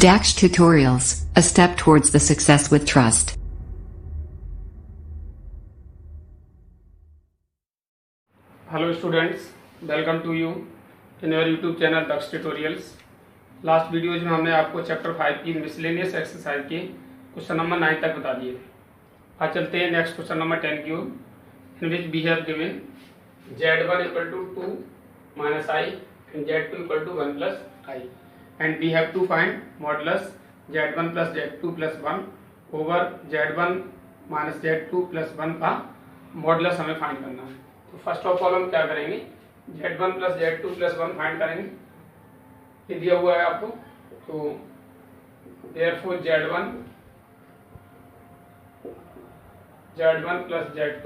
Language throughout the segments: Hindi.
Dax Tutorials, a step towards the success with trust. Hello students, welcome to you in your YouTube channel Dax Tutorials. Last videos में हमने आपको चैप्टर 5 की मिसलेनियस एक्सरसाइज के क्वेश्चन नंबर 9 तक बता दिए थे। आज चलते हैं नेक्स्ट क्वेश्चन नंबर 10 की ओर, in which we have given z1 equal to 2 minus i and z2 equal to 1 plus i and we have to find modulus z1 plus z2 plus 1 over z1 minus z2 plus 1 का मॉडुलस हमें फाइंड करना है। तो फर्स्ट ऑफ ऑल हम क्या करेंगे, z1 plus z2 plus 1 find करेंगे, ये दिया हुआ है आपको। तो therefore z1 plus z2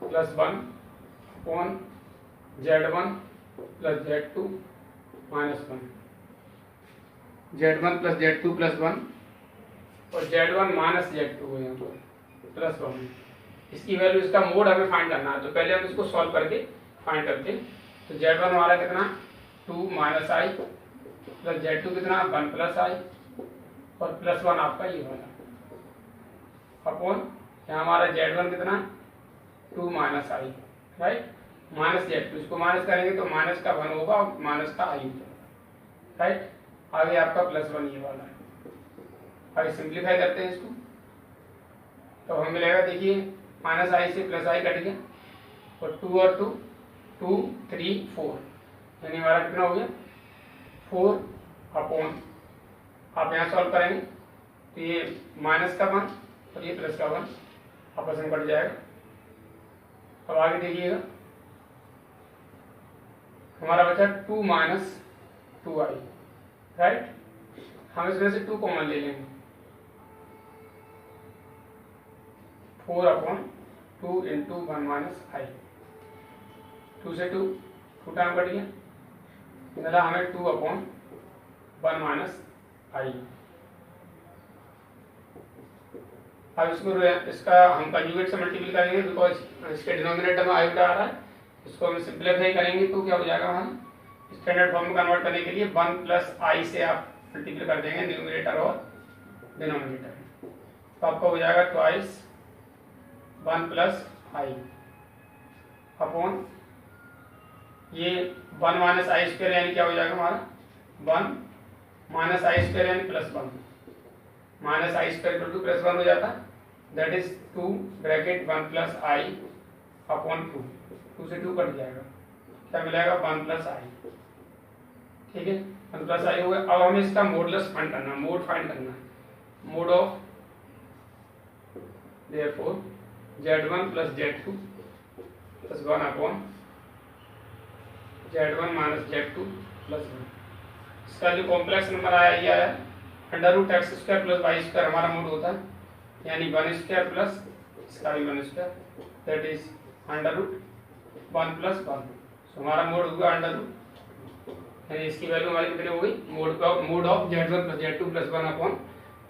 plus 1 upon z1 plus z2 minus 1, z1 plus z2 plus 1 और z1 माइनस z2 है यहाँ पर प्लस 1। इसकी वैल्यू, इसका मोड हमें फाइंड करना है। तो पहले हम इसको सॉल्व करके फाइंड करते हैं। तो z1 हमारा कितना 2 माइनस आई प्लस z2 कितना 1 प्लस आई और प्लस 1 आपका ये वाला अपॉन यहाँ हमारा z1 कितना 2 माइनस आई, राइट, माइनस z2, इसको माइनस करेंगे तो माइनस का 1 होगा और माइनस का आई होगा, राइट। आगे आपका प्लस 1 ये वाला है। आगे सिंप्लीफाई करते हैं इसको, तो हमें मिलेगा, देखिए माइनस आई से प्लस आई कट गया और 2 और 2 2 3 4, यानी हमारा कितना हो गया 4 अपॉन, आप यहाँ सॉल्व करेंगे तो ये माइनस का 1 और ये प्लस का 1 आपस में कट जाएगा। अब आगे देखिएगा, हमारा बचा 2 माइनस 2 आई, राइट। हम इसमें से 2 कॉमन ले लेंगे, 4 अपॉन 2 इंटू 1 माइनस आई, 2 से 2 टाइम कट गया, मिला हमें 2 अपॉन 1 माइनस आई। अब इसका हम कंजुगेट से मल्टीपल करेंगे बिकॉज इसके डिनोमिनेटर में आई आ रहा है। इसको हम सिंप्लीफाई करेंगे तो क्या हो जाएगा, हमारा स्टैंडर्ड फॉर्म में कन्वर्ट करने के लिए 1 प्लस आई से आप मल्टीपल कर देंगे न्यूमरेटर और डिनोमिनेटर, तो आपका हो जाएगा ट्वाइस 1 प्लस आई अपॉन ये 1 माइनस आई स्क्वायर, यानी क्या हो जाएगा हमारा 1 माइनस आई स्क्वायर यानी plus 1, minus i square equal two plus 1 हो जाता, that is 2 bracket 1 plus I upon 2 से 2 कट जाएगा, क्या मिलेगा 1 प्लस आई, ठीक है 1 प्लस आई हो गया। अब हमें इसका मॉडुलस फाइंड करना है, मोड फाइंड करना है, mod of therefore z1 plus z2 plus 1 upon z1 minus z2 plus 1। इसका जो कॉम्प्लेक्स नंबर आया ये आया under root x square plus y square हमारा मोड होता है, यानी 1 स्क्वायर प्लस इसका भी 1 square, that is under root 1 plus 1। So हमारा मोड होगा अंडर रूट, यानी इसकी वैल्यू हमारी कितनी हो गई, mode of z1 plus z2 plus 1 upon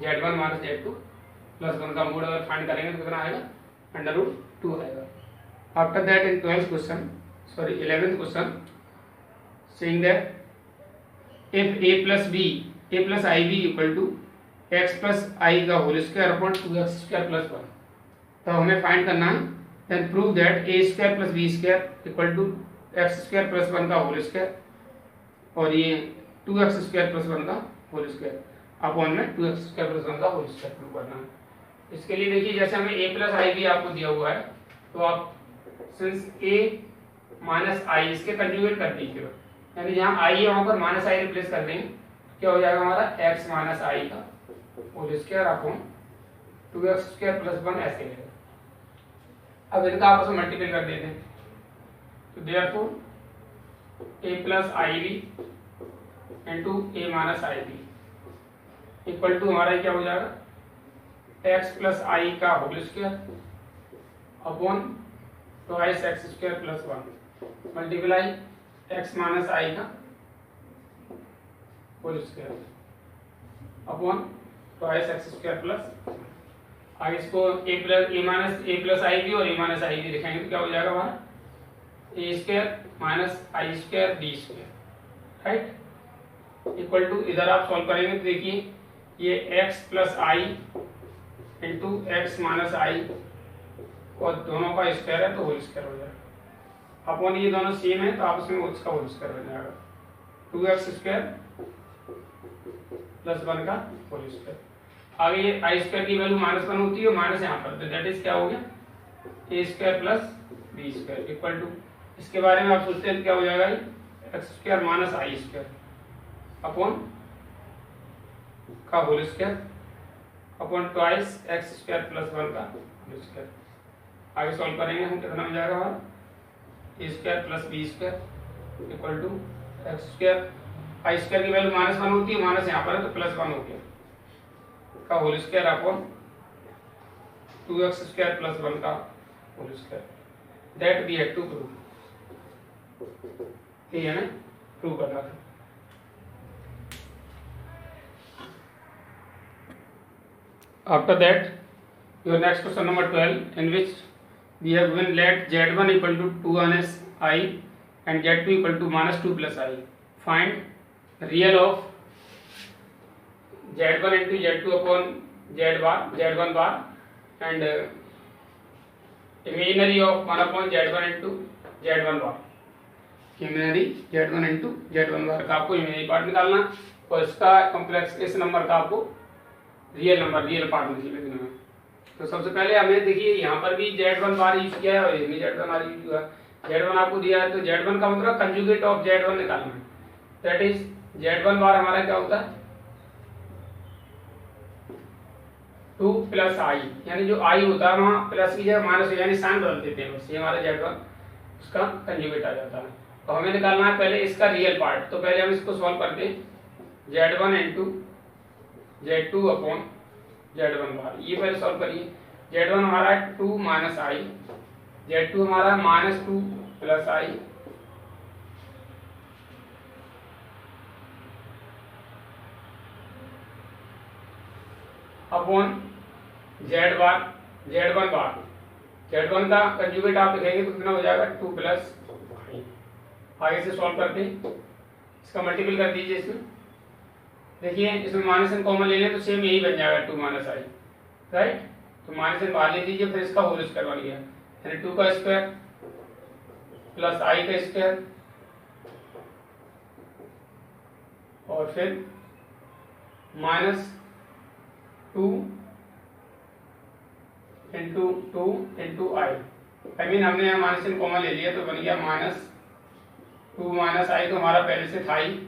z1 minus z2 plus 1 का मोड अगर फाइंड करेंगे तो कितना आएगा अंडर रूट 2 आएगा। After that in 11th question saying that if a plus ib equal to x plus I का whole square upon 2x square plus 1, तो हमें फाइंड करना है, then prove that a square plus b square equal to x square plus 1 का होल स्क्वायर और ये 2x स्क्वायर प्लस 1 का होल स्क्वायर अपॉन में 2x स्क्वायर प्लस 1 का होल स्क्वायर प्रूव करना है। इसके लिए देखिए, जैसे हमें a प्लस आई भी आपको दिया हुआ है, तो आप सिंस a माइनस आई इसके कंजुगेट कर दीजिए, यानी जहाँ आई है वहाँ पर माइनस आई रिप्लेस कर देंगे, क्या हो जाएगा हमारा x माइनस आई का whole square upon 2x square plus 1 ऐसे रहेगा। अब इनका आपस में मल्टीपल कर देते हैं, तो therefore a plus i b into a minus i b equal to हमारा क्या हो जाएगा x प्लस आई का whole square upon twice x square plus 1 multiply x minus i का whole square upon twice x square plus, आगे इसको ए प्लस आई भी और ए माइनस आई भी लिखेंगे तो क्या हो जाएगा हमारा a square minus i square d square, right. Equal to, इधर आप सॉल्व करेंगे तो देखिए ये x plus i into x minus i और दोनों का स्क्वायर है तो होल स्क्वायर हो जाएगा। अपॉन ये दोनों सेम है तो आपस में उसका होल स्क्वायर बन जाएगा, 2x स्क्वायर प्लस 1 का होल स्क्वायर। आगे ये आई स्क्वायर की वैल्यू -1 होती है, माइनस यहाँ पर, तो दैट इज क्या हो गया, a square plus b square equal to, इसके बारे में आप सोचते हैं क्या हो जाएगा, x square minus i square upon का whole square upon twice x square plus 1 का होल स्क्वायर। आगे सॉल्व करेंगे हम, कितना हो जाएगा हमारा, a square plus b square equal to x square, i square की वैल्यू -1 होती है, माइनस यहाँ पर है तो +1 हो गया का whole square upon 2x square plus 1 का whole square, that we have to prove. ये हमें प्रूव करना था। After that, your next question number 12, in which we have given let z1 equal to 2 minus I and z2 equal to -2 plus I. Find real of z1 into z2 upon z1 bar and imaginary of 1 upon z1 into z1 bar. Imaginary z1 into z1 बार का आपको इमेजिनरी पार्ट निकालना और इसका कॉम्प्लेक्स इस नंबर का आपको रियल पार्ट निकालना है। तो सबसे पहले हमें देखिए यहाँ पर भी z1 बार यूज किया है और इसमें z1 बार यूज हुआ है। z1 आपको दिया है तो z1 का मतलब कंजुगेट ऑफ z1 निकालना है, दैट इज z1 बार हमारा क्या होता है 2 प्लस आई, यानी जो आई होता है वहाँ प्लस की जगह माइनस, यानी साइन बदल देते हैं बस, ये हमारा z1 उसका कंजुगेट आ जाता है। तो हमें निकालना है पहले इसका रियल पार्ट, तो पहले हम इसको सॉल्व करते हैं z1 into z2 upon z1 बार, ये पहले सॉल्व करिए। z1 हमारा है 2 माइनस आई, z2 हमारा -2 प्लस आई अपॉन z1 बार, z1 का कंजुगेट आप लिखेंगे तो कितना हो जाएगा 2 प्लस आई। आगे से सॉल्व करते हैं, इसका मल्टीपल कर दीजिए इसमें, देखिए इसमें माइनस एन कॉमन ले लें तो सेम यही बन जाएगा 2 माइनस आई, राइट। तो माइनस एन बाहर ले दीजिए, फिर इसका होल स्क्वायर बन गया, यानी 2 का स्क्वायर प्लस आई का स्क्वायर और फिर -2 into 2 into I, I mean हमने यहाँ माइनस एन कॉमन ले लिया तो बन गया -2 माइनस आई, तो हमारा पहले से था ही,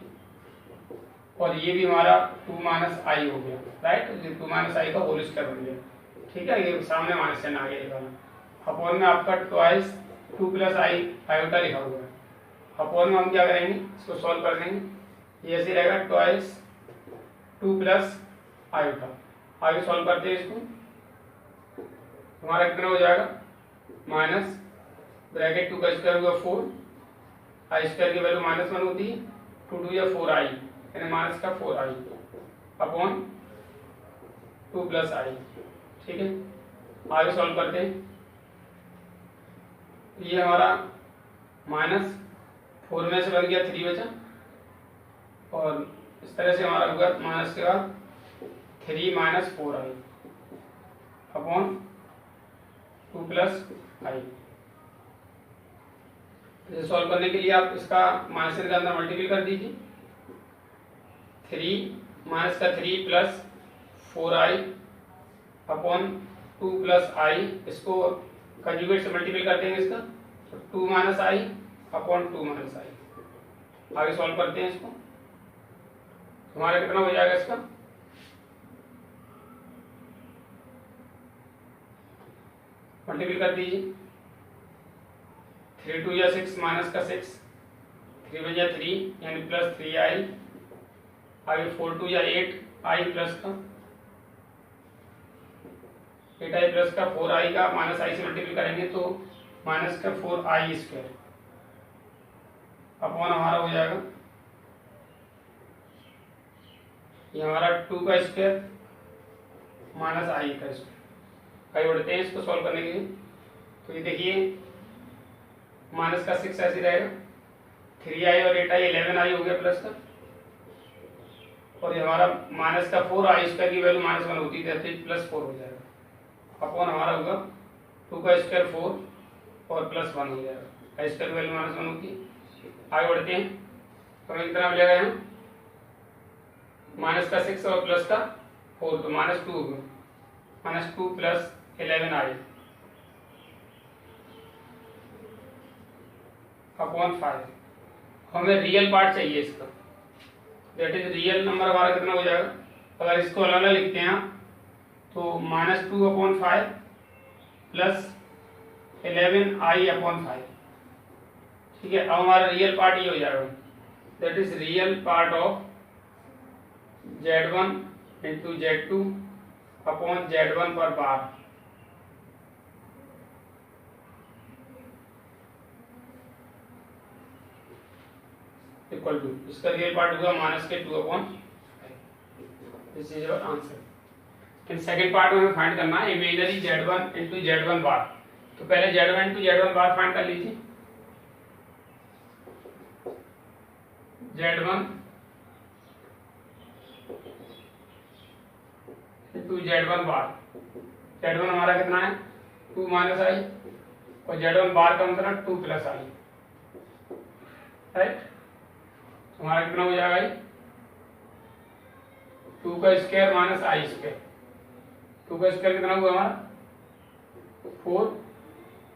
और ये भी हमारा 2 माइनस आई हो गया, राइट। 2 माइनस आई का होल स्क्वायर बन गया, ठीक है। ये सामने माइनस चिन्ह आ गया निकालना। अपॉन में आपका ट्वाइस 2 प्लस आई आयोटा लिखा हुआ है। अपॉन में हम क्या करेंगे, इसको सॉल्व कर देंगे, ये ऐसे रहेगा ट्वाइस 2 प्लस आयोटा। आगे सॉल्व करते हैं इसको, हमारा कितना हो जाएगा माइनस ब्रैकेट 2 का स्क्वायर हुआ 4, आई स्क्वायर की वैल्यू -1 होती है, 2 2 या 4 आई, यानी माइनस का 4 आई अपॉन 2 प्लस आई, ठीक है। आगे सॉल्व करते हैं, ये हमारा -4 में से बन गया 3 बचा, और इस तरह से हमारा होगा माइनस के बाद 3 माइनस 4 आई अपॉन 2 प्लस आई। इसे सॉल्व करने के लिए आप इसका माइनस के अंदर मल्टीपल कर दीजिए, 3 माइनस का 3 प्लस 4 आई अपॉन 2 प्लस आई, इसको कंजुगेट से मल्टीपल कर देंगे इसका, तो 2 माइनस आई अपॉन 2 माइनस आई। आगे सॉल्व करते हैं इसको, हमारा कितना हो जाएगा इसका मल्टीपल कर दीजिए, 3 2 या 6 माइनस का 6, 3 बजा 3 यानी प्लस 3 आई, आगे 4 2 या 8 आई प्लस का 8 आई प्लस का 4 आई का माइनस आई से मल्टीपल करेंगे तो माइनस का 4 आई स्क्वायर अपॉन हमारा हो जाएगा ये हमारा 2 का स्क्वायर माइनस आई का स्क्वायर। आगे बढ़ते हैं इसको सॉल्व करने के लिए, तो ये देखिए माइनस का 6 ऐसे रहेगा, 3 आई और 8 आई 11 आई हो गया प्लस का, और ये हमारा माइनस का 4 आई स्क्वायर की वैल्यू -1 होती है, 3+4 हो जाएगा अपॉन हमारा होगा 2 का स्क्वायर 4 और +1 हो जाएगा। आई स्क्वायर की वैल्यू -1 होती है। आगे बढ़ते हैं तो हमें कितना मिलेगा यहाँ माइनस का 6 और प्लस का 4 तो -2 होगा, -2 + 11i अपॉन 5। हमें रियल पार्ट चाहिए इसका, दैट इज रियल नंबर हमारा कितना हो जाएगा। अगर इसको अलग अलग लिखते हैं तो -2/5 + 11i/5, ठीक है। अब हमारा रियल पार्ट ये हो जाएगा, that is real part of Z1 × Z2 upon Z1 पर बार, इक्वल टू इसका रियल पार्ट होगा -2/5। This is your answer. In second part में हमें फाइंड करना है इमेजिनरी Z1 × Z1 बार। तो पहले Z1 × Z1 बार फाइंड कर लीजिए। Z1 × Z1 बार, Z1 हमारा कितना है 2 - i और Z1 बार का मतलब 2 + i, राइट। हमारा कितना हो जाएगा 2 का स्क्वायर -i स्क्वायर, 2 का स्क्वायर कितना हुआ हमारा 4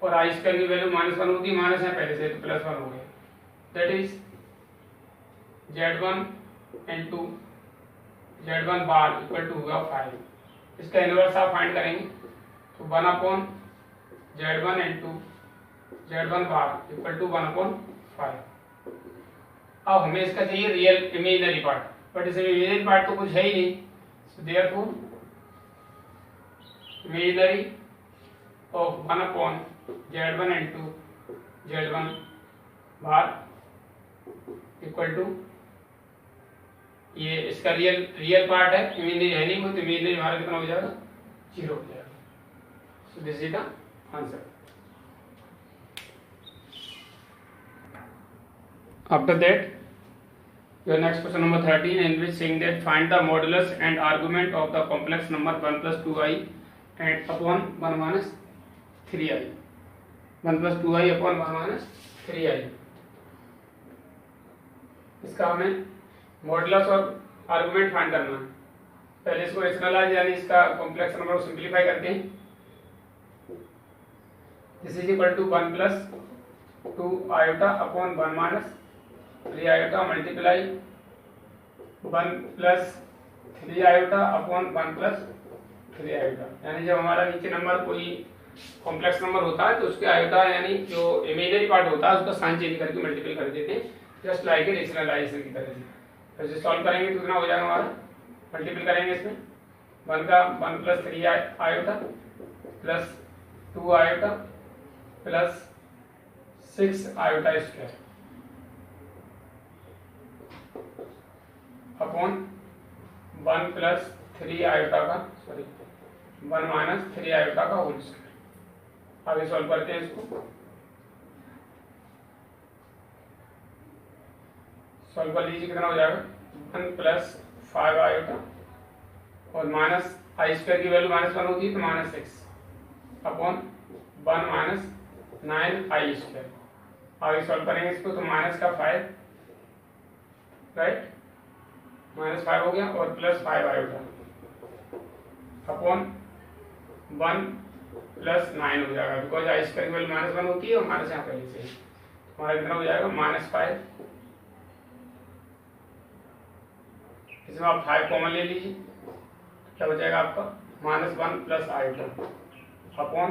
और i स्क्वायर की वैल्यू -1 होती है, माइनस है पहले से तो +1 हो गया। That is Z1 × Z1 bar equal to होगा 5। इसका इनवर्स आप फाइंड करेंगे तो 1/Z1 × Z1 bar equal to 1/5। अब हमें इसका चाहिए रियल इमेजिनरी पार्ट, बट इसमें इमेजिनरी पार्ट तो कुछ है ही नहीं, so therefore imaginary of 1/Z1 × Z1 bar equal to ये इसका रियल पार्ट है, इमेजिनरी है नहीं, तो इमेजिनरी हमारा कितना हो जाएगा 0 हो जाएगा। So this is the answer. After that, your next question number 13, in which saying that find the modulus and argument of the complex number 1 + 2i and upon 1 - 3i, 1 + 2i upon 1 - 3i। इसका हमें मॉडुलस और आर्गुमेंट फाइंड करना है। पहले इसको रेशनलाइज यानी इसका कॉम्प्लेक्स नंबर को सिंप्लीफाई करते हैं। This is equal to 1 + 2i upon 1 - 3i multiply 1 + 3i upon 1 + 3i। यानी जब हमारा नीचे नंबर कोई कॉम्प्लेक्स नंबर होता है तो उसके आयोटा यानी जो इमेजिनरी पार्ट होता है उसका साइन चेंज करके मल्टीपल कर देते हैं, जस्ट लाइक ए रेशनलाइजेशन की तरह से। ऐसे सॉल्व करेंगे तो कितना हो जाएगा हमारा, मल्टीपल करेंगे इसमें 1 का 1 + 3i plus 2i plus 6i square upon 1 + 3i का 1 - 3i का होल स्क्वायर। आगे सॉल्व करते हैं इसको। सॉल्व कर लीजिए, कितना हो जाएगा 1 + 5i और माइनस आई स्क्वायर की वैल्यू -1 होती है तो -6 अपॉन 1 - 9i स्क्वायर। आगे सॉल्व करेंगे इसको तो माइनस का 5, राइट, -5 हो गया और प्लस 5i अपॉन 1 + 9 हो जाएगा, बिकॉज आई स्क्वायर की वैल्यू -1 होती है और माइनस यहाँ पहले से हमारा कितना हो जाएगा -5। इसमें आप 5 कॉमन ले लीजिए, क्या हो जाएगा आपका -1 + i अपॉन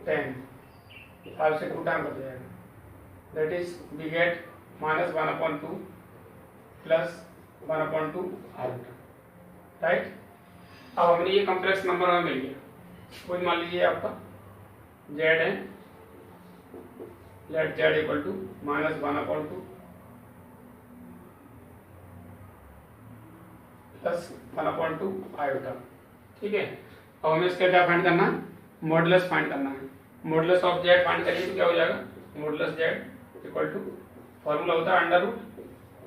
10, 5 से 2 टाइम बच जाएगा, that is we get -1/2 plus 1/2 i, right. अब हमने ये कॉम्प्लेक्स नंबर हमें मिल गया। कोई मान लीजिए आपका z है, let z equal to -1/2 plus 1/2 i, ठीक है। अब हमें इसका क्या फाइंड करना है, मॉडुलस फाइंड करना है। मॉडुलस ऑफ z फाइंड करिए तो क्या हो जाएगा, modulus z equal to formula होता है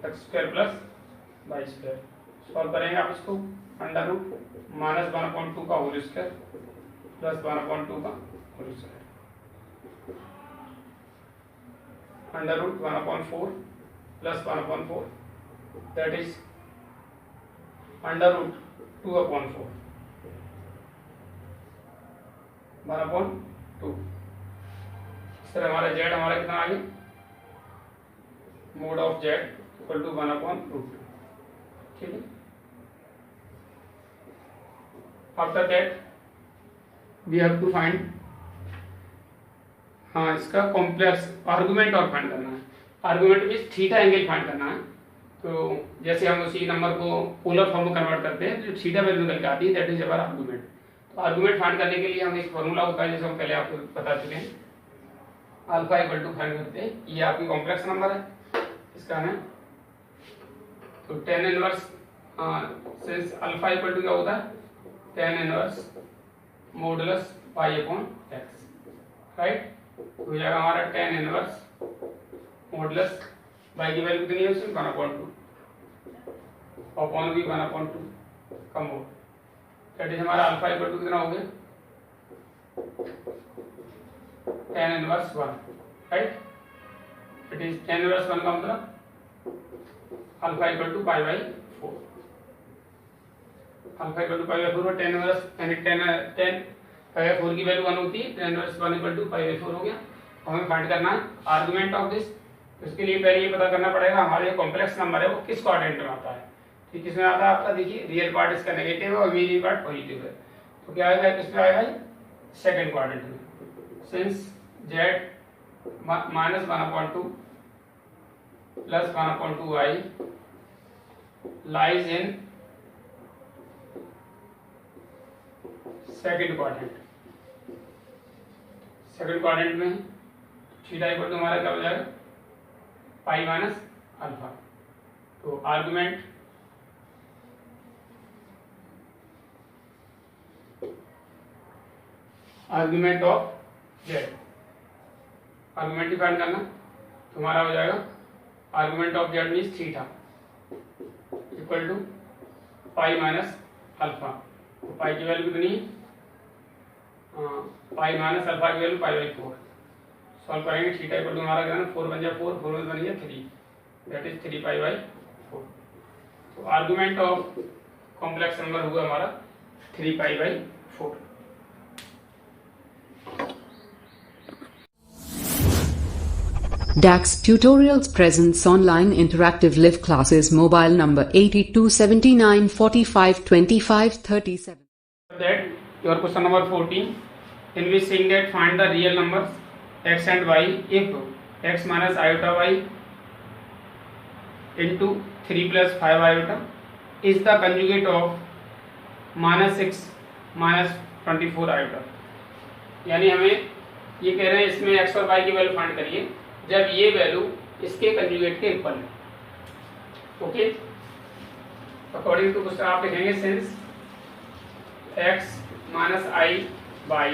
√x² + बाई स्क्वायर। सॉल्व करेंगे आप इसको, अंडर रूट -1/2 का होल स्क्वायर प्लस 1/2 का whole square, under root 1/4 plus 1/4 that is under root 2/4 1/2। Sir हमारा जेड हमारा कितना आ गया, mod of z equal to 1/√2। ठीक है, after that we have to find, हाँ इसका कॉम्प्लेक्स आर्गुमेंट और फाइंड करना है। आर्गुमेंट में थीटा एंगल फाइंड करना है। तो जैसे हम उसी नंबर को पोलर फॉर्म में कन्वर्ट करते हैं, जो थीटा वैल्यू निकल के आती है दैट इज अवर आर्गुमेंट। तो आर्गुमेंट फाइंड करने के लिए हम एक फॉर्मूला होता है जैसे हम पहले आपको बता चुके हैं, अल्फा इक्वल टू फाइंड करते हैं, ये आपकी कॉम्प्लेक्स नंबर है इसका है। तो tan inverse since alpha equal to क्या होता है, tan inverse modulus pi upon x, right. तो हो जाएगा हमारा tan इनवर्स मॉडुलस बाई की वैल्यू कितनी है उसमें 1/2 अपॉन भी 1/2 का मोड, दैट इज हमारा अल्फा इक्वल टू कितना हो गया tan inverse 1, right. It is tan inverse 1 का मतलब alpha equal to pi by 4, alpha equal to pi by 4 और tan इनवर्स यानी tan पाई बाई 4 की वैल्यू 1 होती है, tan inverse 1 equal to pi by 4 हो गया। हमें फाइंड करना है आर्गुमेंट ऑफ दिस। तो इसके लिए पहले ये पता करना पड़ेगा हमारे कॉम्प्लेक्स नंबर है वो किस क्वाड्रेंट में आता है। ठीक, किसमें आता है आपका, देखिए रियल पार्ट इसका नेगेटिव है और इमेजिनरी पार्ट पॉजिटिव है। तो क्या आएगा, किसमें आएगा, सेकंड क्वाड्रेंट में। Since z -1/2 plus 1/2y lies in second quadrant, second quadrant में थीटा इक्वल टू हमारा क्या हो जाएगा पाई माइनस अल्फा। तो आर्गुमेंट ऑफ जेड, आर्गुमेंट ही फाइंड करना, तुम्हारा हो जाएगा argument of z means theta equal to pi minus alpha. तो पाई की वैल्यू कितनी है, पाई माइनस अल्फा की वैल्यू पाई बाई 4। सॉल्व करेंगे, थीटा इक्वल टू हमारा क्या है 4 बन जाए 4, 4 में बन गया 3, दैट इज 3 पाई बाई 4। तो आर्गुमेंट ऑफ कॉम्प्लेक्स नंबर हुआ हमारा 3 पाई by 4। DAX Tutorials presents online interactive live classes. Mobile number 8279452537. That your question number 14, in which saying that find the real numbers x and y if x minus iota y into 3 plus 5 iota is the conjugate of -6 minus 24 iota। यानी हमें ये कह रहे हैं इसमें x और y की वैल्यू फाइंड करिए जब ये वैल्यू इसके कंजुगेट के इक्वल है। ओके, अकॉर्डिंग टू क्वेश्चन आप लिखेंगे since x minus i y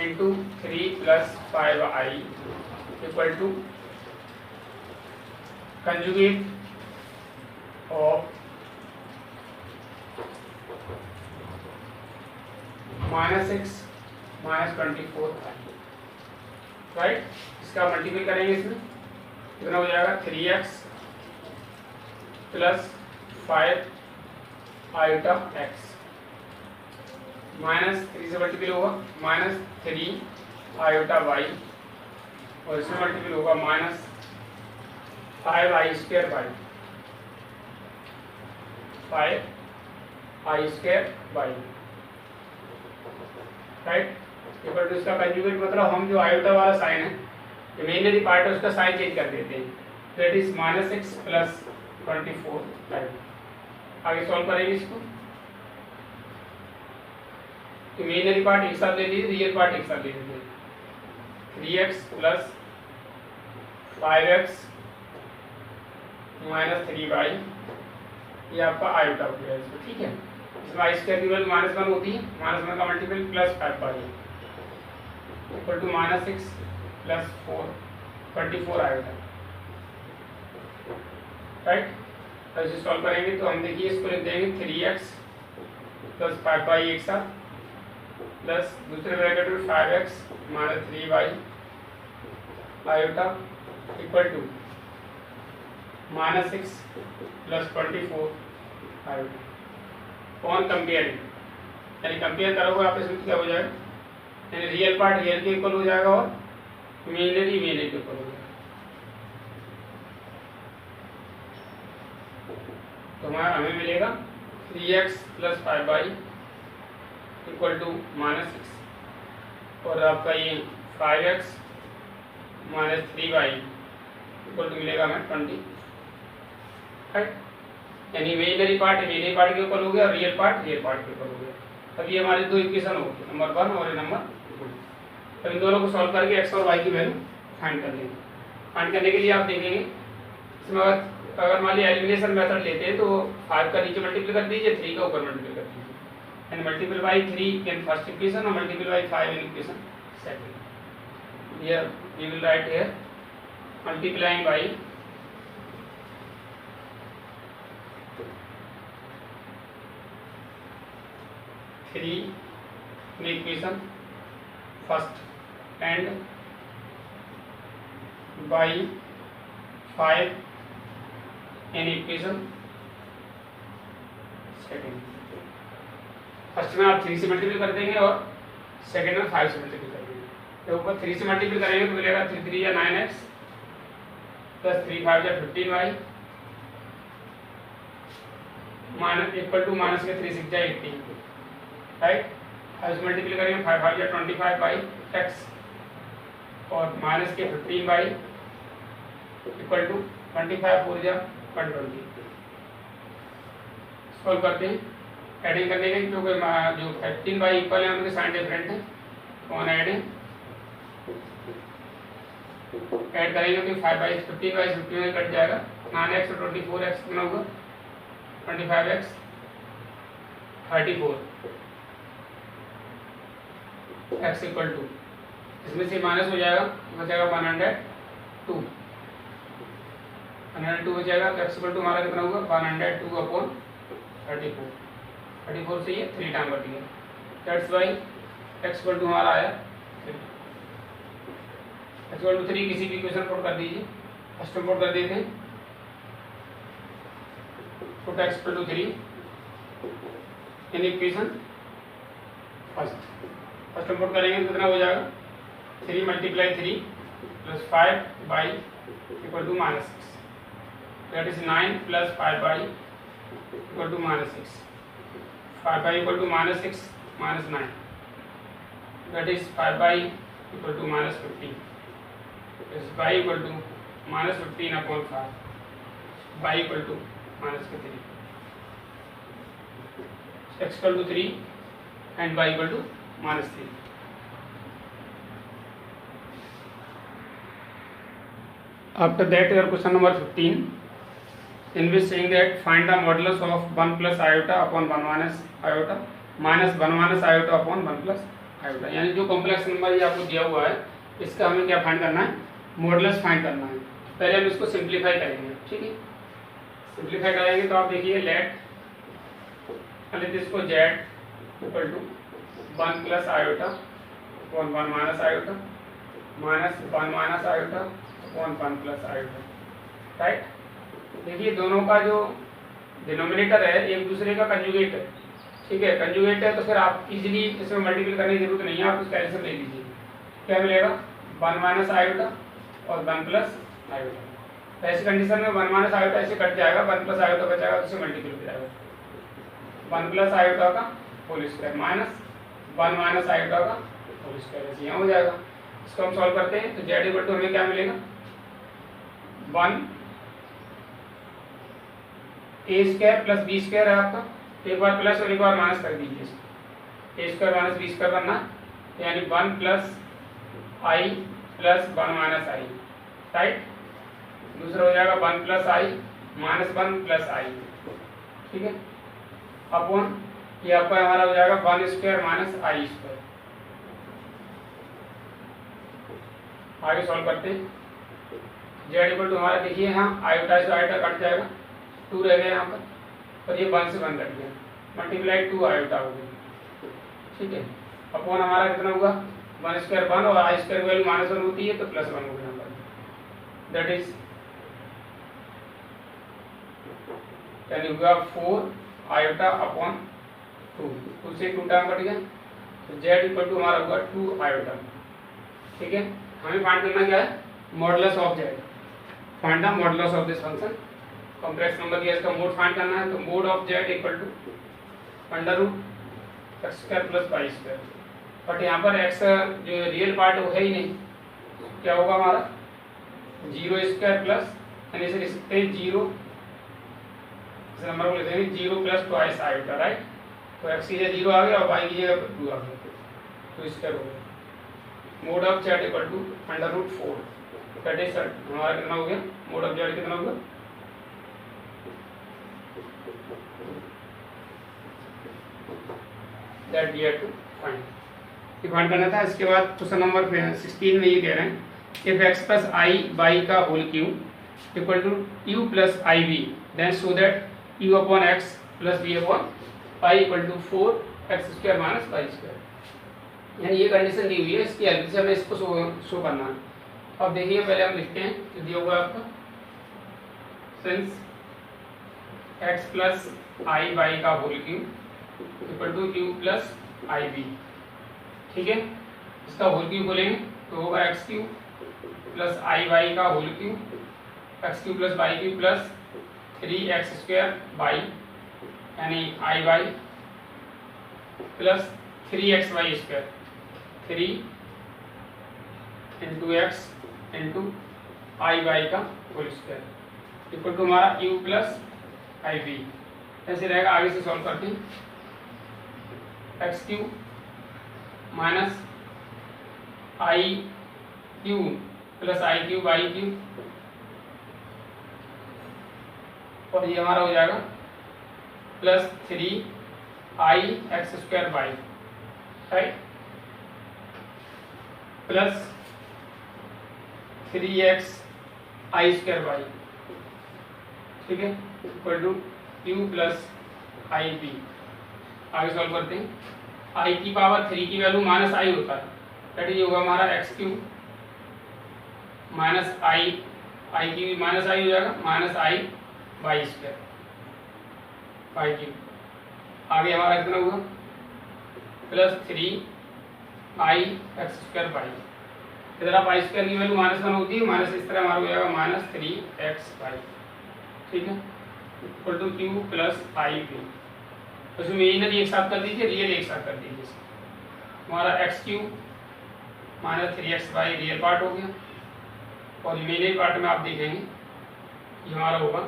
into 3 plus 5i equal to conjugate of -6 minus 24, right. इसका मल्टीपल करेंगे, इसमें कितना हो जाएगा 3x plus 5 iota x minus 3 से मल्टीपल होगा -3 आयोटा y और इसमें मल्टीपल होगा -5i square y 5i square y, right. Equal to इसका कंजुगेट मतलब हम जो आयोटा वाला साइन है इमेजिनरी पार्ट है उसका साइन चेंज कर देते हैं, दैट इज -6 प्लस 24 टाइम। आगे सॉल्व करेंगे इसको, इमेजिनरी पार्ट एक साथ ले लीजिए, रियल पार्ट एक साथ ले लीजिए। 3x plus 5x minus 3y ये आपका आयोटा हो गया इसको, ठीक है। इसमें आई स्क्वायर की वैल्यू -1 होती है, -1 का multiple plus 5y equal to -6 plus 4 24 आएगा, राइट। ऐसे सॉल्व करेंगे तो हम देखिए इसको लिख देंगे 3x प्लस 5y एक साथ प्लस दूसरे ब्रैकेट में 5x minus 3y iota equal to -6 plus 24 iota कौन कंपेयरिंग, यानी कंपेयर करोगे आप इसमें क्या हो जाएगा, यानी रियल पार्ट रियल के इक्वल हो जाएगा और इमेजिनरी इमेजिनरी के इक्वल हो जाएगा। तो हमें मिलेगा 3x plus 5y equal to -6 और आपका ये 5x minus 3y equal to मिलेगा हमें 20, यानी इमेजिनरी पार्ट इमेजिनरी पार्ट के ऊपर हो गया और रियल पार्ट रियल पार्ट के ऊपर हो गया। अब ये हमारे दो इक्वेशन हो गए, नंबर 1 और नंबर 2। अब इन दोनों को सॉल्व करके x और y की वैल्यू फाइंड कर लेंगे। फाइंड करने के लिए आप देखेंगे इसमें अगर मान लीजिए एलिमिनेशन मेथड लेते हैं तो 5 का नीचे मल्टीप्लाई कर दीजिए, 3 का ऊपर मल्टीप्लाई कर दीजिए, and multiple by 3 in first equation और multiple by 5 in equation second. Here we will write here multiplying by 3 in equation first and by 5 in equation second. First में आप 3 से मल्टीप्लाई कर देंगे और सेकेंड में 5 से मल्टीप्लाई कर देंगे। तो ऊपर 3 से मल्टीप्लाई करेंगे तो मिलेगा 3 3 या 9x प्लस 3 5 या 15y minus equal to minus के 3 6 या 18, राइट। आज मल्टीप्लाई करेंगे 5 5 या 25 बाई x और माइनस के 15 बाई इक्वल टू 25 4 या 120। सॉल्व करते हैं, एडिंग करने के क्योंकि जो 15 बाई इक्वल है उनके साइन डिफरेंट है, कौन एडिंग ऐड करेंगे तो 5 बाई 15 बाई 15 कट जाएगा, 9x और 24x कितना होगा 25x 34 x इक्वल टू इसमें से माइनस हो जाएगा, बचेगा 102 हो जाएगा। तो x इक्वल टू हमारा कितना होगा 102 अपॉन 34 से ये 3 टाइम कट गया, that's why x equal to हमारा आया 3। x इक्वल टू 3 किसी भी इक्वेशन पुट कर दीजिए, फर्स्ट में पुट कर देते हैं, put x equal to 3 in equation first में पुट करेंगे तो कितना हो जाएगा 3 multiply 3 plus 5 y equal to -6, that is 9 plus 5 y equal to -6, 5 y equal to -6 minus 9, that is 5 y equal to -15, इस y equal to -15 upon 5 y equal to -3, x equal to 3 and y equal to -3। After that, your question number 15, in which saying that find the modulus of 1 plus iota upon 1 minus iota minus 1 minus iota upon 1 plus iota, यानी जो कॉम्प्लेक्स नंबर ये आपको दिया हुआ है इसका हमें क्या फाइंड करना है, मॉडुलस फाइंड करना है। पहले हम इसको सिंप्लीफाई करेंगे, ठीक है। सिंप्लीफाई करेंगे तो आप देखिए लेट इसको z equal to 1 plus iota upon 1 minus iota minus 1 minus iota upon 1 plus iota, right. देखिए दोनों का जो डिनोमिनेटर है एक दूसरे का कंजुगेट है, ठीक है। कंजुगेट है तो फिर आप इजीली इसमें मल्टीपल करने की जरूरत नहीं है, आप इसका आंसर ले लीजिए। क्या मिलेगा 1 माइनस आयोटा और 1 प्लस आयोटा। ऐसी कंडीशन में 1 माइनस आयोटा ऐसे कट जाएगा, 1 प्लस आयोटा बचाएगा तो इसे मल्टीपल हो जाएगा, 1 प्लस आयोटा का whole square minus 1 minus iota का होल स्क्वायर, ऐसे यहाँ हो जाएगा। इसको हम सॉल्व करते हैं तो z इक्वल टू हमें क्या मिलेगा 1 a square plus b square है आपका, एक बार प्लस और एक बार माइनस कर दीजिए इसको, a square minus b square करना, यानी 1 plus i plus 1 minus i, right. दूसरा हो जाएगा 1 plus i minus 1 plus i, ठीक है, अपॉन ये आपका हमारा हो जाएगा 1 स्क्वायर माइनस i स्क्वायर। आगे सॉल्व करते हैं, z इक्वल टू हमारा देखिए यहाँ आयोटा से आयोटा कट जाएगा, 2 रह गया यहाँ पर, और ये 1 से 1 कट गया, मल्टीप्लाई 2 आयोटा हो गया, ठीक है। अपॉन हमारा कितना हुआ 1 स्क्वायर 1, और आई स्क्वायर वैल्यू -1 होती है तो +1 हो गया हमारा, दैट इज यानी हुआ 4 आयोटा अपॉन 2, उससे 2 टर्म कट गया, तो z इक्वल टू हमारा हुआ 2 आयोटा, ठीक है। हमें फाइंड करना क्या है, modulus of z, find the modulus of this function, complex number दिया इसका मोड फाइंड करना है, तो mod of z equal to √x² + y², but यहाँ पर x जो रियल पार्ट वो है ही नहीं, क्या होगा हमारा 0² प्लस, यानी से लिख सकते हैं 0, इस नंबर को लिख देंगे 0 + ट्वाइस आयोटा, राइट। तो x की जगह 0 आ गया और y की जगह 2 आ गया, तो स्क्वायर हो गया। Mod of z equal to √4, that is हमारा कितना हो गया, मोड ऑफ z कितना होगा, that we have to find, ये फाइंड करना था। इसके बाद क्वेश्चन नंबर 16 में ये कह रहे हैं इफ x + i y का whole cube equal to u + iv then so that u upon x + v upon pi equal to 4x² - y², यानी ये कंडीशन दी हुई है, इसकी हेल्प से हमें इसको शो करना है। अब देखिए पहले हम लिखते हैं, तो दिया हुआ आपका सिंस x + i y का whole cube equal to u + iv, ठीक है। इसका होल क्यूब बोलेंगे तो होगा x³ + iy का whole cube, x³ + y³ plus 3x² यानी iy plus 3xy², 3 × x × iy का होल स्क्वायर इक्वल टू हमारा u + iv, ऐसे रहेगा। आगे से सॉल्व करते हैं, x³ minus i³ plus i³ y³ और ये हमारा हो जाएगा plus 3ix² y, right, plus 3x i² y, ठीक है, इक्वल टू u + iv। आगे सॉल्व करते हैं, i की पावर 3 की वैल्यू -i होता है, दैट इज होगा हमारा x³ माइनस i की माइनस i हो जाएगा -i y², y³। आगे हमारा कितना होगा प्लस 3ix² y, इधर आप i² की वैल्यू -1 होती है, माइनस इस तरह हमारा हो जाएगा -3xy, ठीक है, इक्वल टू q + iv। उसमें इमेजिनरी एक साथ कर दीजिए, रियल एक साथ कर दीजिए, हमारा x³ - 3xy रियल पार्ट हो गया, और इमेजिनरी पार्ट में आप देखेंगे ये हमारा होगा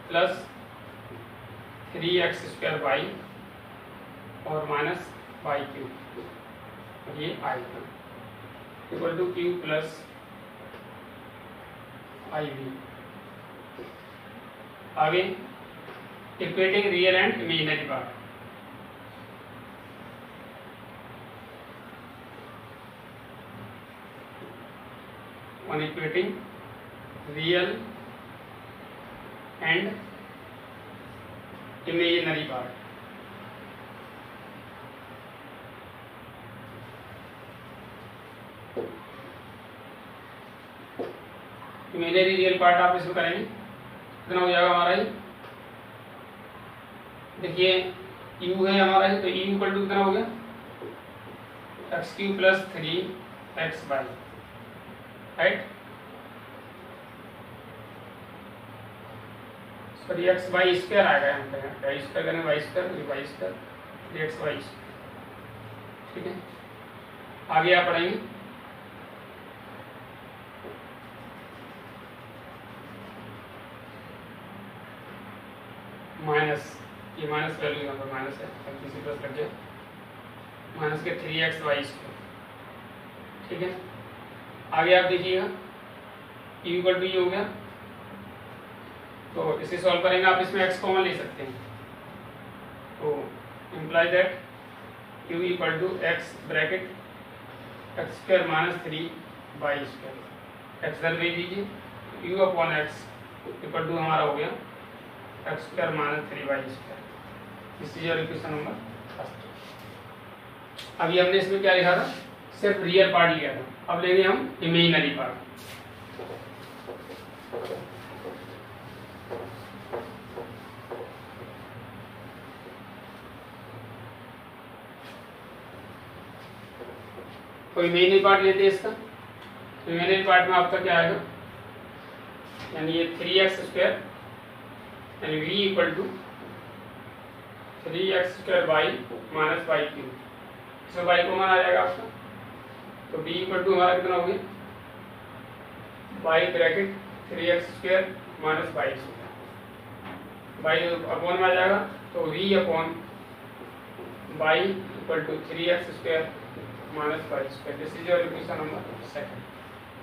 प्लस 3x² y और माइनस y³, ये आएगा इक्वल टू q + iv। आगे equating real and imaginary part, on equating real and imaginary part। Imaginary real part आप इसमें करेंगे, कितना हो जाएगा हमारा, ये देखिए u है हमारा, तो u इक्वल टू कितना हो गया x³ + 3xy, right, sorry xy² आएगा यहाँ पे, y² करें y², 3xy, ठीक है। आगे आप पढ़ेंगे माइनस, ये माइनस वैल्यू यहाँ पर माइनस है, किसी प्लस लग गया, माइनस के 3xy², ठीक है। आगे आप देखिएगा u इक्वल टू ये हो गया, तो इसे सॉल्व करेंगे आप, इसमें x कॉमन ले सकते हैं, तो imply that u equal to x bracket x² - 3y², x दर भेज दीजिए, u upon x equal to हमारा हो गया x square minus 3y²। This is your equation number first. अभी हमने इसमें क्या लिखा था, सिर्फ रियल पार्ट लिया था, अब लेंगे हम इमेजिनरी पार्ट। तो इमेजिनरी पार्ट लेते हैं इसका। तो इमेजिनरी पार्ट में आपका क्या आएगा, यानी ये 3x² यानी v equal to 3x² y minus y³। इसमें y कॉमन आ जाएगा आपका, तो b इक्वल टू हमारा कितना हो गया, y bracket 3x² minus y²। y upon में आ जाएगा, तो v upon y equal to 3x² minus y²। This is your equation number second.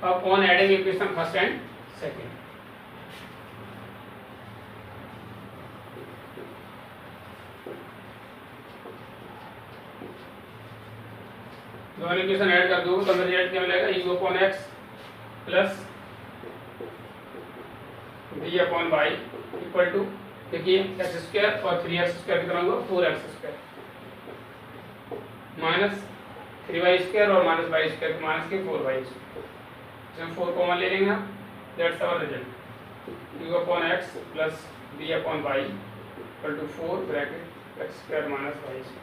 अब on adding equation first and second, दोनों इक्वेशन ऐड कर दो तो रिजल्ट क्या मिलेगा, u upon x plus v upon y equal to, देखिए x² और 3x² कितना होगा 4x² माइनस 3y² और माइनस y² माइनस के 4y²। इसमें 4 कॉमन ले लेंगे हम, that's our result u upon x plus v upon y equal to 4 bracket x² minus y²।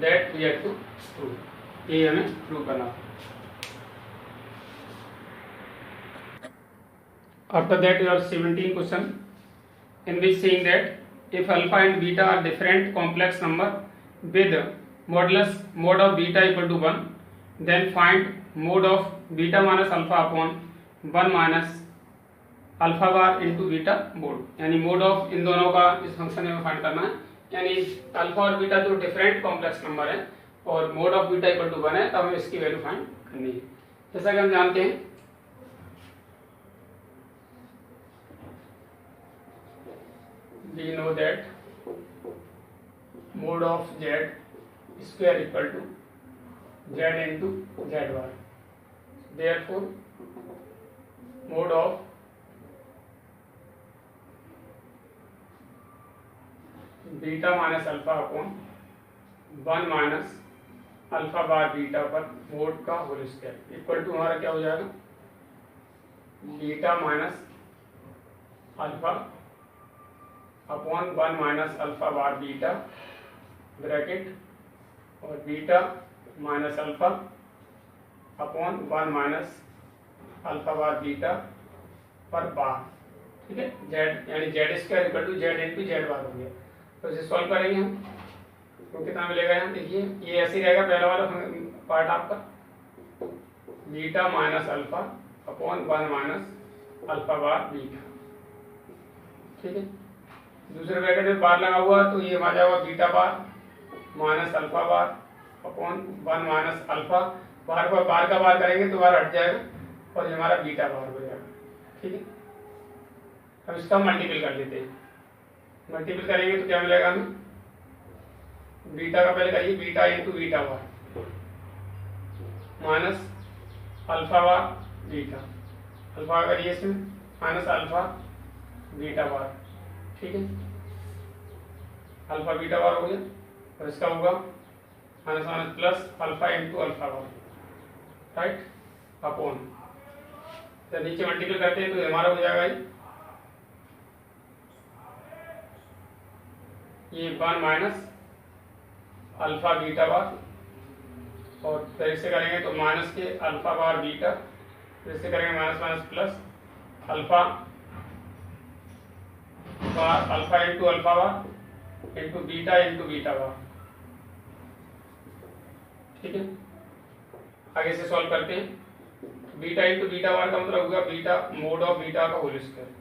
That we have to prove, ये हमें प्रूव करना है। After that you have 17 question in which saying that if alpha and beta are different complex number with modulus mode of beta equal to 1, then find mode of beta minus alpha upon 1 minus alpha bar into beta mode। यानी मोड ऑफ इन दोनों का इस फंक्शन में फाइंड करना है, यानी अल्फा और बीटा जो डिफरेंट कॉम्प्लेक्स नंबर है और mod of beta equal to 1 है, तब हमें इसकी वैल्यू फाइंड करनी है। जैसा कि हम जानते हैं we know that mode of z square equal to z into z bar, therefore mode of beta minus alpha upon 1 minus alpha bar beta पर मोड का होल स्क्वायर इक्वल टू हमारा क्या हो जाएगा, beta minus alpha upon 1 minus alpha bar beta bracket और beta minus alpha upon 1 minus alpha bar beta पर बार। ठीक है, जेड यानी z square equal to z into z bar हो गया। तो इसे सॉल्व करेंगे हम, तो कितना मिलेगा यहाँ, देखिए ये ऐसे ही रहेगा पहला वाला पार्ट आपका, beta minus alpha upon 1 minus alpha bar beta. ठीक है, दूसरे ब्रैकेट में बार लगा हुआ तो ये आ जाएगा beta bar minus alpha bar upon 1 minus alpha bar पर बार का बार करेंगे तो बार हट जाएगा और ये हमारा बीटा बार हो जाएगा। ठीक है, अब इसका मल्टीपल कर लेते हैं। मल्टीपल करेंगे तो क्या मिलेगा हमें, बीटा का पहले करिए, beta into beta bar minus alpha bar beta, alpha करिए इसमें माइनस अल्फा बीटा बार। ठीक है, अल्फा बीटा बार हो गया और इसका होगा minus minus plus alpha into alpha बार, राइट, अपॉन, तो नीचे मल्टीपल करते हैं तो हमारा हो जाएगा ये 1 माइनस अल्फा बीटा बार और फिर से करेंगे तो माइनस के अल्फा बार बीटा, फिर से करेंगे minus minus plus alpha bar alpha into alpha bar into beta bar. ठीक है, आगे से सॉल्व करते हैं। बीटा इंटू बीटा बार का मतलब होगा बीटा मोड ऑफ बीटा का whole square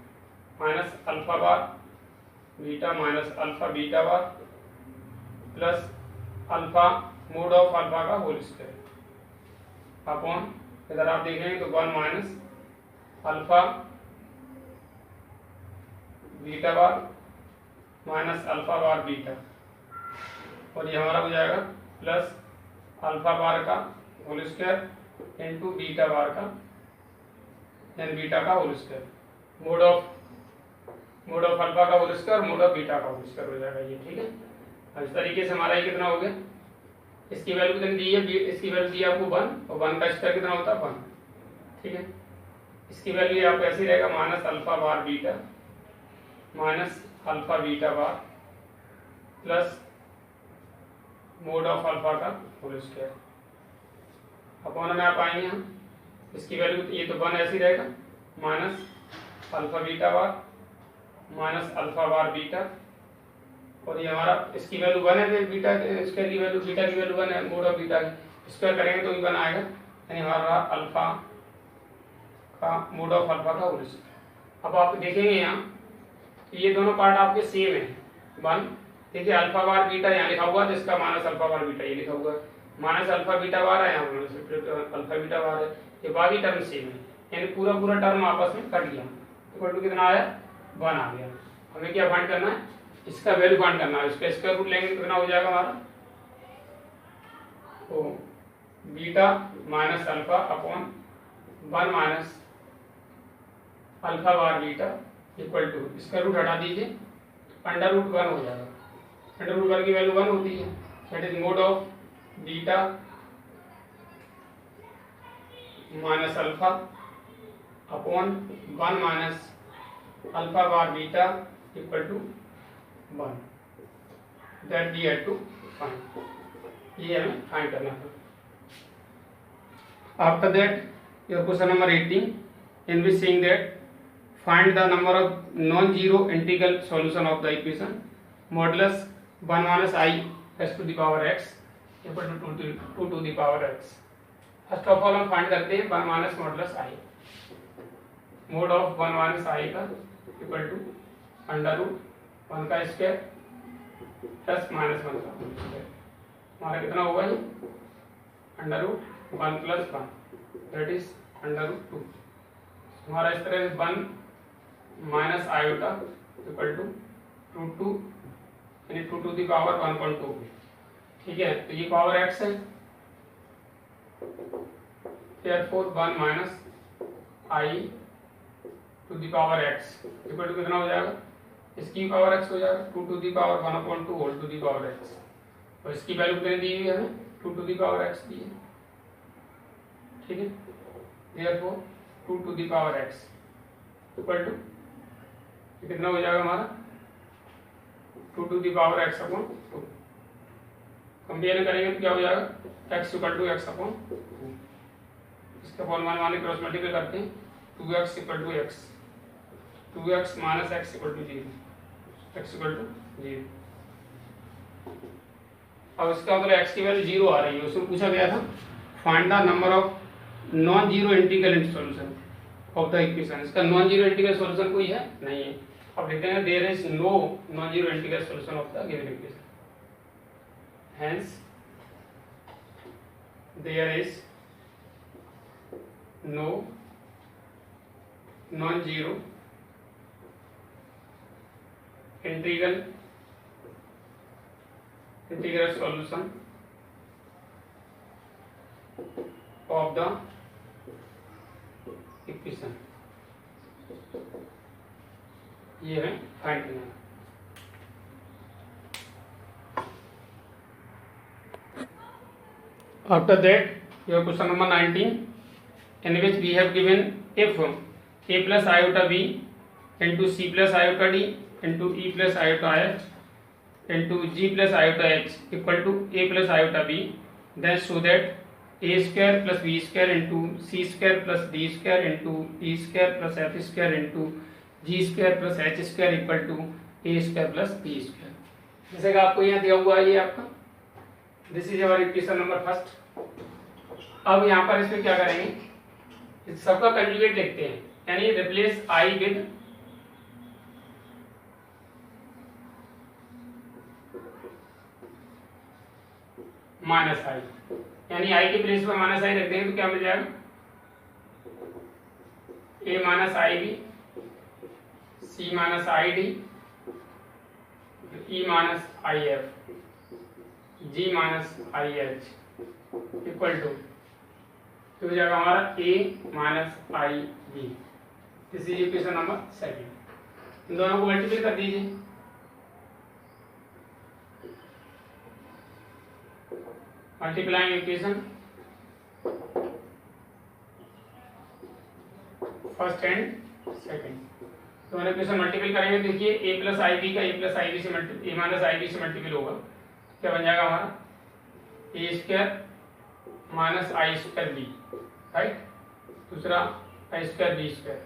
minus alpha bar beta minus alpha beta bar plus alpha mod of alpha का होल स्क्वायर अपॉन, इधर आप देखेंगे तो 1 minus alpha beta bar minus alpha bar beta और ये हमारा हो जाएगा प्लस अल्फा बार का whole square into beta bar का यानी बीटा का whole square mod of alpha का whole square mod of beta का होल स्क्वायर हो जाएगा ये। ठीक है, अब इस तरीके से हमारा ये कितना हो गया, इसकी वैल्यू कितनी दी है, इसकी वैल्यू दी है आपको 1 और 1 का स्क्वायर कितना होता है 1। ठीक है, इसकी वैल्यू आपको ऐसी रहेगा minus alpha bar beta minus alpha beta bar plus mode of alpha का होल स्क्वायर अपॉन में आप आएंगे हम, इसकी वैल्यू ये तो 1 ऐसी रहेगा minus alpha beta bar minus alpha bar beta और ये हमारा इसकी वैल्यू 1 है, बीटा स्क्वायर की वैल्यू बीटा की वैल्यू 1 है, मोड ऑफ बीटा स्क्वायर करेंगे तो भी 1 आएगा यानी हमारा अल्फा का मोड ऑफ अल्फा का होल स्क्वायर। अब आप देखेंगे यहाँ ये दोनों पार्ट आपके सेम है 1। देखिए अल्फा बार बीटा यहाँ लिखा हुआ है तो इसका माइनस अल्फा बार बीटा ये लिखा हुआ है, माइनस अल्फा बीटा बार है यहाँ अल्फा बीटा बार है, ये बाकी टर्म सेम है यानी पूरा टर्म आपस में कट गया। इक्वल टू कितना आया 1 आ गया। हमें क्या फाइंड करना है, इसका वैल्यू फाइंड करना है, इसका स्क्वायर रूट लेंगे तो कितना हो जाएगा हमारा तो beta minus alpha upon 1 minus alpha bar beta equal to इसका रूट हटा दीजिए अंडर रूट 1 हो जाएगा। अंडर रूट 1 की वैल्यू 1 होती है that is mod of beta minus alpha upon 1 minus alpha bar beta equal to 1 that we had to find, ये हमें फाइंड करना था। After that your question number 18 in which saying that find the number of non-zero integral solution of the equation modulus 1 minus I s to the power x equal to 2 to the power x। First of all हम फाइंड करते हैं 1 minus modulus i, mode of 1 minus i का इक्वल टू अंडर रूट 1 का स्क्वायर प्लस माइनस 1 का स्क्वायर, हमारा कितना होगा ये under root 1 plus 1 that is under root 2। हमारा इस तरह 1 minus iota equal to root 2 यानी 2 टू द पावर 1.2। ठीक है, तो ये पावर x है therefore 1 minus i to the power x equal to कितना हो जाएगा, इसकी पावर x हो जाएगा 2 to the power 1.2 whole to the power x और इसकी वैल्यू कितनी दी हुई है हमें 2 टू द पावर x दी है। ठीक है, therefore 2 to the power x equal to कितना हो जाएगा हमारा 2 to the power x upon 2। Compare करेंगे तो क्या हो जाएगा x equal to x upon 2, इसका अपॉन माने क्रॉस मल्टीप्लाई करते हैं 2x equal to x 2x minus x equal to 0 x equal to 0। अब इसका मतलब x की वैल्यू 0 आ रही है, उसमें पूछा गया था find the number of non zero integral solution of the equation. इसका नॉन जीरो इंटीग्रल सॉल्यूशन कोई है नहीं है। अब लिखते हैं there is no non zero integral solution of the given equation, hence there is no non zero integral solution of the equation, ये है फाइंड करना। After that your question number 19 in which we have given if a plus iota b into c plus iota d into e plus iota f into g plus iota h equal to a plus iota b, then show that a square plus b square into c square plus d square into e square plus f square into g square plus h square equal to a square plus b square। जैसे कि आपको यहाँ दिया हुआ है ये आपका this is our equation number first. अब यहाँ पर इसमें क्या करेंगे, इस सबका कंजुगेट लिखते हैं यानी replace i with minus i, यानी i के प्लेस पर माइनस i रख देंगे तो क्या मिल जाएगा a minus i b c minus i d e minus i f g minus i h equal to हो जाएगा हमारा a minus i b. This is equation number second. इन दोनों को मल्टीप्लाई कर दीजिए। Multiplying equation first and second, दोनों इक्वेशन मल्टीपल करेंगे। देखिए ए प्लस आई बी का ए प्लस आई बी से ए माइनस आई बी से मल्टीपल होगा, क्या बन जाएगा हमारा a square minus i square B, right. दूसरा आई स्क्वायर बी स्क्वायर,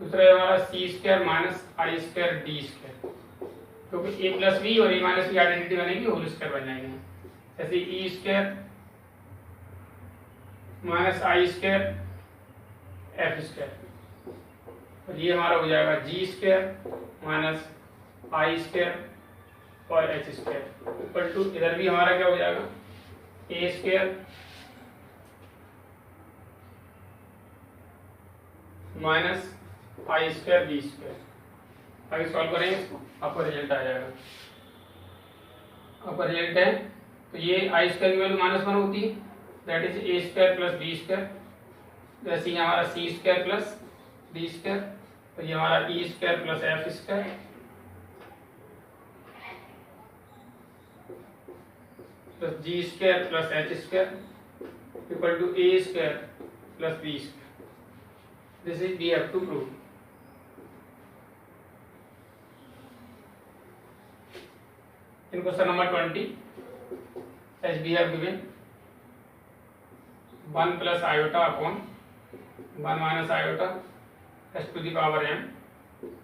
दूसरा है हमारा c square minus i square d square, क्योंकि ए प्लस बी और ए माइनस बी आइडेंटिटी बनेगी, होल स्क्वायर बन जाएंगे। जैसे E square minus i square F square, और ये हमारा हो जाएगा जी स्क्वायर माइनस आई स्क्वायर और एच स्क्वायर इक्वल टू, इधर भी हमारा क्या हो जाएगा ए square minus i square B square. आगे सॉल्व करेंगे आपको रिजल्ट आ जाएगा। आपका रिजल्ट है तो ये आई स्क्वायर की वैल्यू -1 होती है, that is a square plus b square. जैसे ये हमारा c square plus d square, तो ये हमारा e square plus f square plus g square plus h square equal to a square plus b square. This is we have to prove. In question number 20, as we have given 1 plus iota upon 1 minus iota s to the power m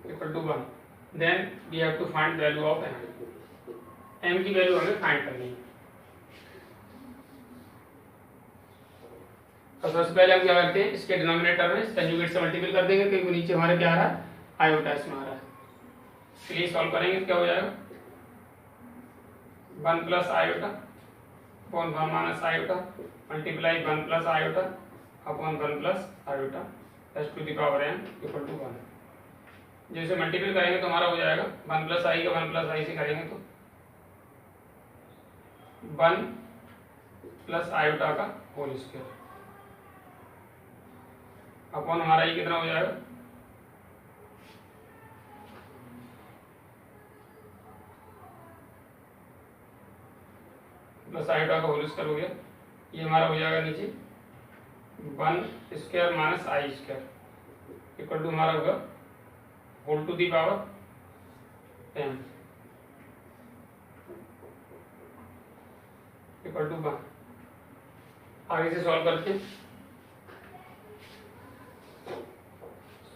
equal to 1, then we have to find value of m. m की वैल्यू हमें फाइंड करनी है। तो सबसे पहले हम क्या करते हैं, इसके डिनोमिनेटर में कंजुगेट से मल्टीपल कर देंगे, क्योंकि नीचे हमारे क्या आ रहा है आयोटा इसमें आ रहा है। इसलिए सॉल्व करेंगे क्या हो जाएगा 1 plus iota upon 1 minus iota multiply 1 plus iota upon 1 plus iota एस to the power m equal to 1। जैसे मल्टीपल करेंगे तो हमारा हो जाएगा 1 प्लस आई का 1 प्लस आई से करेंगे तो 1 प्लस आयोटा का होल स्क्वायर अपॉन हमारा ये कितना हो जाएगा प्लस आयोटा का होल स्क्वायर हो गया। ये हमारा हो जाएगा नीचे 1 square minus i square equal to हमारा होगा whole to the power m equal to 1। आगे से सॉल्व करते हैं।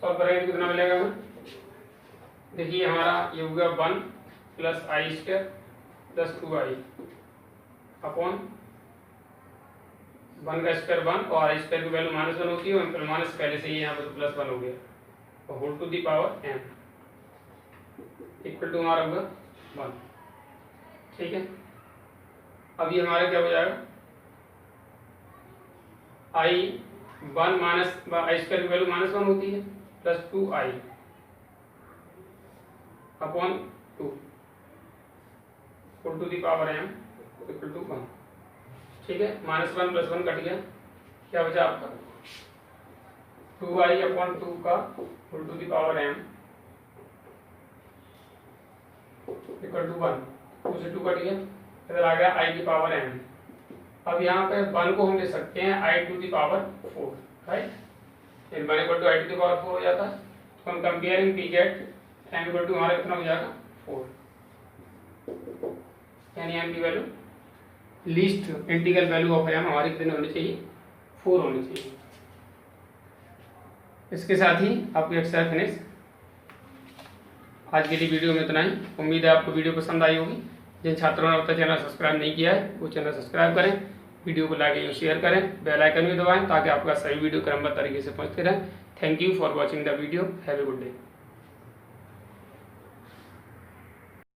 सॉल्व करेंगे तो कितना मिलेगा हमें, देखिए हमारा ये होगा 1 प्लस आई स्क्वायर प्लस 2i अपॉन 1 का स्क्वायर 1 और आई स्क्वायर की वैल्यू -1 होती है, और माइनस पहले से ही यहाँ पर प्लस 1 हो गया, तो whole to the power m equal to हमारा होगा 1। ठीक है, अब ये हमारा क्या हो जाएगा आई 1 माइनस आई स्क्वायर की वैल्यू -1 होती है plus 2i upon 2 whole to the power m equal to 1। ठीक है, -1 प्लस 1 कट गया, क्या बचा आपका 2i अपॉन 2 का whole to the power m equal to 1। 2 से 2 कट गया, इधर आ गया i की पावर m। अब यहाँ पे 1 को हम ले सकते हैं i to the power 4, right. इन 1 equal to i to the power 4 हो जाता है, तो हम कंपेयरिंग पी गेट m इक्वल टू हमारा कितना हो जाएगा 4, यानी m की value least integral value of m हमारी कितने होनी चाहिए 4 होनी चाहिए। इसके साथ ही आपकी एक्सरसाइज फिनिश। आज के लिए वीडियो में इतना ही। उम्मीद है आपको वीडियो पसंद आई होगी। जिन छात्रों ने अब तक चैनल सब्सक्राइब नहीं किया है वो चैनल सब्सक्राइब करें, वीडियो को लाइक और शेयर करें, बेल आइकन भी दबाएं ताकि आपका सभी वीडियो क्रमबद्ध तरीके से पहुंचते रहें। Thank you for watching the video. Have a good day.